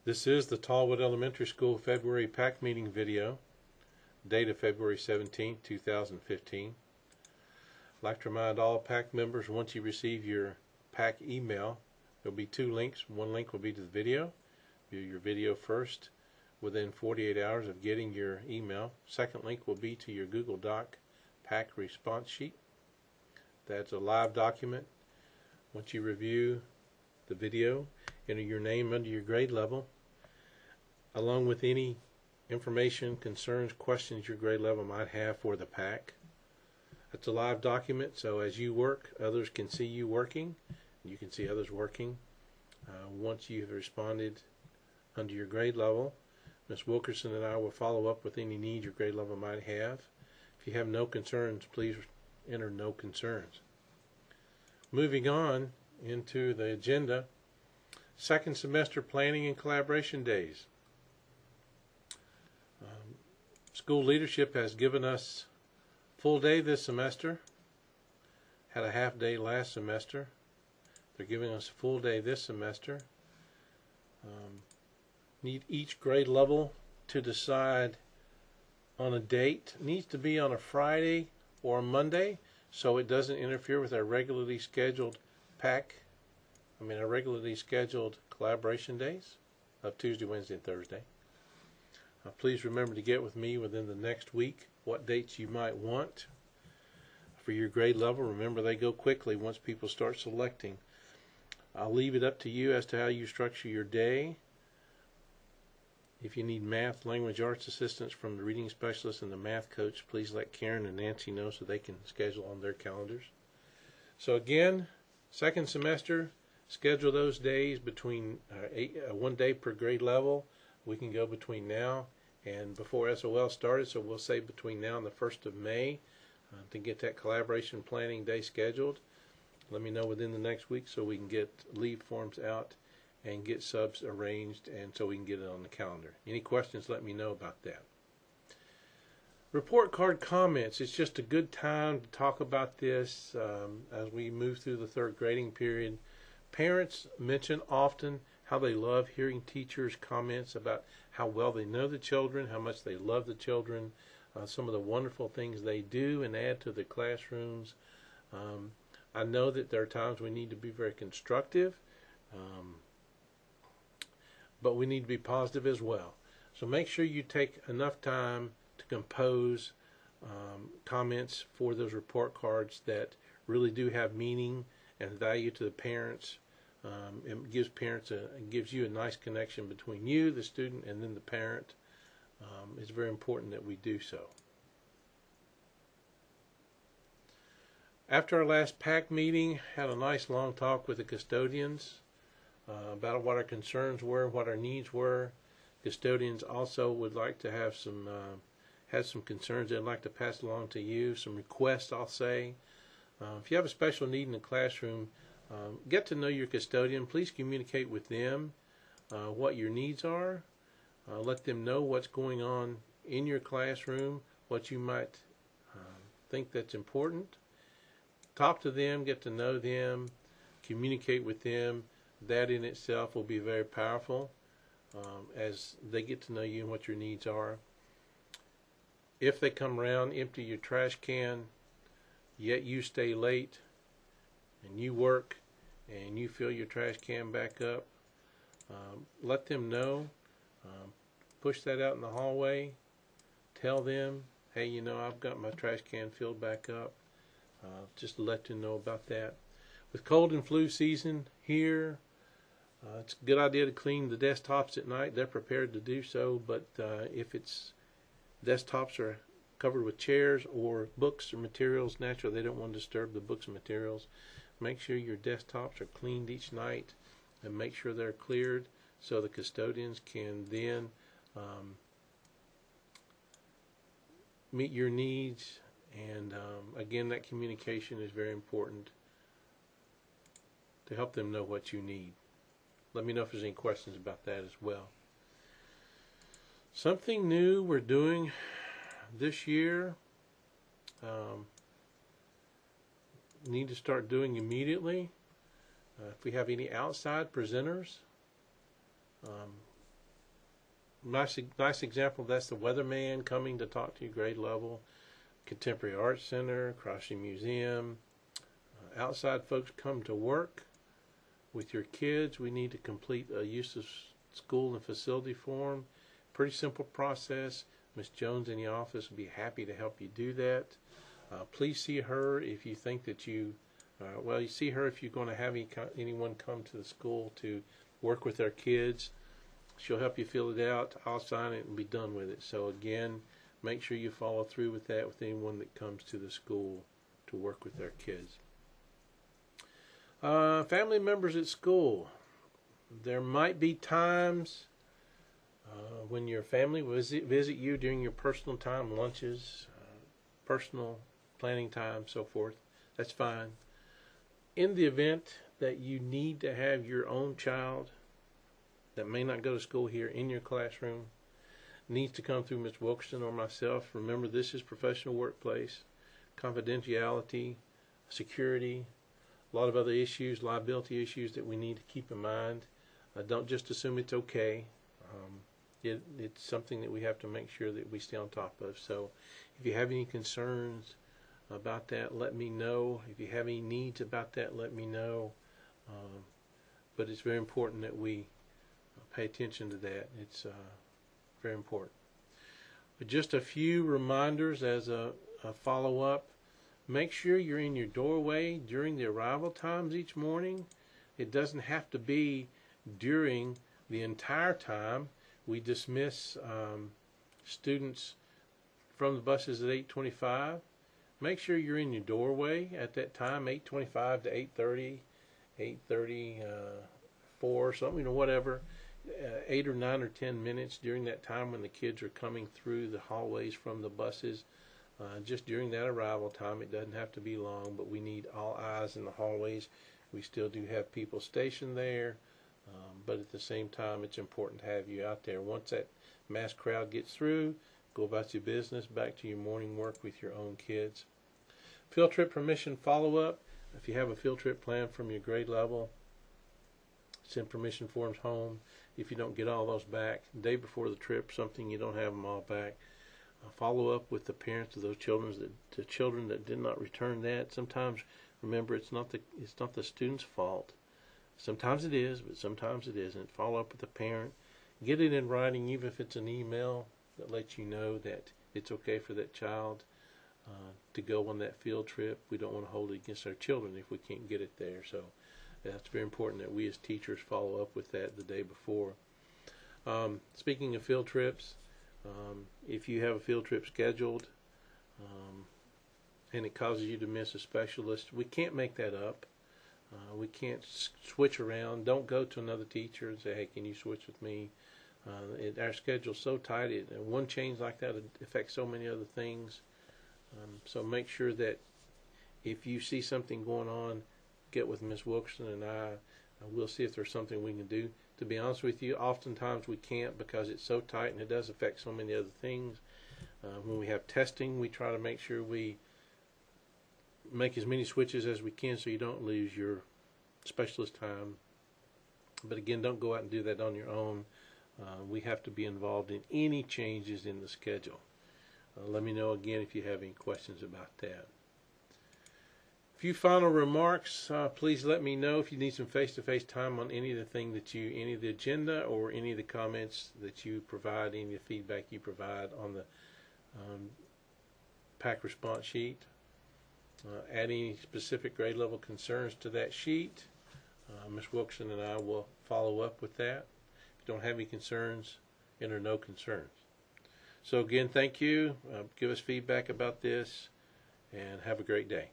This is the Tallwood Elementary School February PAC meeting video, date of February 17, 2015. I'd like to remind all PAC members, once you receive your PAC email, there will be two links. One link will be to the video. View your video first within 48 hours of getting your email. Second link will be to your Google Doc PAC response sheet. That's a live document. Once you review the video, enter your name under your grade level, along with any information, concerns, questions your grade level might have for the PAC. It's a live document, so as you work, others can see you working, and you can see others working. Once you have responded under your grade level, Ms. Wilkerson and I will follow up with any needs your grade level might have. If you have no concerns, please enter no concerns. Moving on into the agenda, second semester planning and collaboration days. School leadership has given us full day this semester. Had a half day last semester. They're giving us a full day this semester. Need each grade level to decide on a date. Needs to be on a Friday or a Monday, so it doesn't interfere with our regularly scheduled our regularly scheduled collaboration days of Tuesday, Wednesday, and Thursday. Please remember to get with me within the next week what dates you might want for your grade level. Remember, they go quickly once people start selecting. I'll leave it up to you as to how you structure your day. If you need math, language, arts assistance from the reading specialist and the math coach, please let Karen and Nancy know so they can schedule on their calendars. So again, second semester, schedule those days between 1 day per grade level. We can go between now and before SOL started, so we'll say between now and the 1st of May to get that collaboration planning day scheduled. Let me know within the next week so we can get leave forms out and get subs arranged, and so we can get it on the calendar. Any questions, let me know about that. Report card comments. It's just a good time to talk about this as we move through the third grading period. Parents mention often how they love hearing teachers' comments about how well they know the children, how much they love the children, some of the wonderful things they do and add to the classrooms. I know that there are times we need to be very constructive, but we need to be positive as well. So make sure you take enough time to compose comments for those report cards that really do have meaning and value to the parents. It gives parents it gives you a nice connection between you, the student, and then the parent. It's very important that we do so. After our last PAC meeting, had a nice long talk with the custodians about what our concerns were, what our needs were. Custodians also would like to have had some concerns they'd like to pass along to you, some requests, I'll say. If you have a special need in the classroom, get to know your custodian. Please communicate with them what your needs are. Let them know what's going on in your classroom, what you might think that's important. Talk to them, get to know them, communicate with them. That in itself will be very powerful as they get to know you and what your needs are. If they come around, empty your trash can, yet you stay late and you work and you fill your trash can back up, let them know. Push that out in the hallway. Tell them, hey, you know, I've got my trash can filled back up. Just to let them know about that. With cold and flu season here, it's a good idea to clean the desktops at night. They're prepared to do so, but if it's desktops are covered with chairs or books or materials, naturally they don't want to disturb the books and materials. Make sure your desktops are cleaned each night and make sure they're cleared so the custodians can then meet your needs. And again, that communication is very important to help them know what you need. Let me know if there's any questions about that as well. Something new we're doing this year, need to start doing immediately. If we have any outside presenters, nice example. That's the weatherman coming to talk to you, grade level. Contemporary Arts Center, Crossing Museum. Outside folks come to work with your kids. We need to complete a use of school and facility form. Pretty simple process. Ms. Jones in the office will be happy to help you do that. Please see her if you think that you see her if you're going to have anyone come to the school to work with our kids. She'll help you fill it out. I'll sign it and be done with it. So again, make sure you follow through with that with anyone that comes to the school to work with our kids. Family members at school. There might be times when your family visit you during your personal time, lunches, personal planning time, so forth. That's fine. In the event that you need to have your own child that may not go to school here in your classroom, needs to come through Ms. Wilkerson or myself. Remember, this is professional workplace, confidentiality, security, a lot of other issues, liability issues that we need to keep in mind. Don't just assume it's okay. It's something that we have to make sure that we stay on top of. So if you have any concerns about that, let me know. If you have any needs about that, let me know. But it's very important that we pay attention to that. It's very important. But just a few reminders as a follow-up. Make sure you're in your doorway during the arrival times each morning. It doesn't have to be during the entire time. We dismiss students from the buses at 8:25. Make sure you're in your doorway at that time, 8:25 to 8:30, 8:34, something, whatever. 8 or 9 or 10 minutes during that time when the kids are coming through the hallways from the buses. Just during that arrival time, it doesn't have to be long, but we need all eyes in the hallways. We still do have people stationed there, but at the same time, it's important to have you out there. Once that mass crowd gets through, go about your business, back to your morning work with your own kids. Field trip permission follow-up. If you have a field trip plan from your grade level, send permission forms home. If you don't get all those back, the day before the trip, you don't have them all back. Follow up with the parents of those children that did not return that. Sometimes, remember, it's not the student's fault. Sometimes it is, but sometimes it isn't. Follow up with the parent. Get it in writing, even if it's an email that lets you know that it's okay for that child to go on that field trip. We don't want to hold it against our children if we can't get it there. So that's very important that we as teachers follow up with that the day before. Speaking of field trips, if you have a field trip scheduled and it causes you to miss a specialist, we can't make that up. We can't switch around. Don't go to another teacher and say, hey, can you switch with me? Our schedule's so tight. One change like that affects so many other things. So make sure that if you see something going on, get with Ms. Wilkerson and we'll see if there's something we can do. To be honest with you, oftentimes we can't because it's so tight and it does affect so many other things. When we have testing, we try to make sure we make as many switches as we can so you don't lose your specialist time. But again, don't go out and do that on your own. We have to be involved in any changes in the schedule. Let me know again if you have any questions about that. A few final remarks. Please let me know if you need some face-to-face time on any of the agenda or any of the comments that you provide, any of the feedback you provide on the PAC response sheet. Add any specific grade level concerns to that sheet. Ms. Wilkerson and I will follow up with that. If you don't have any concerns, enter no concerns. So again, thank you. Give us feedback about this and have a great day.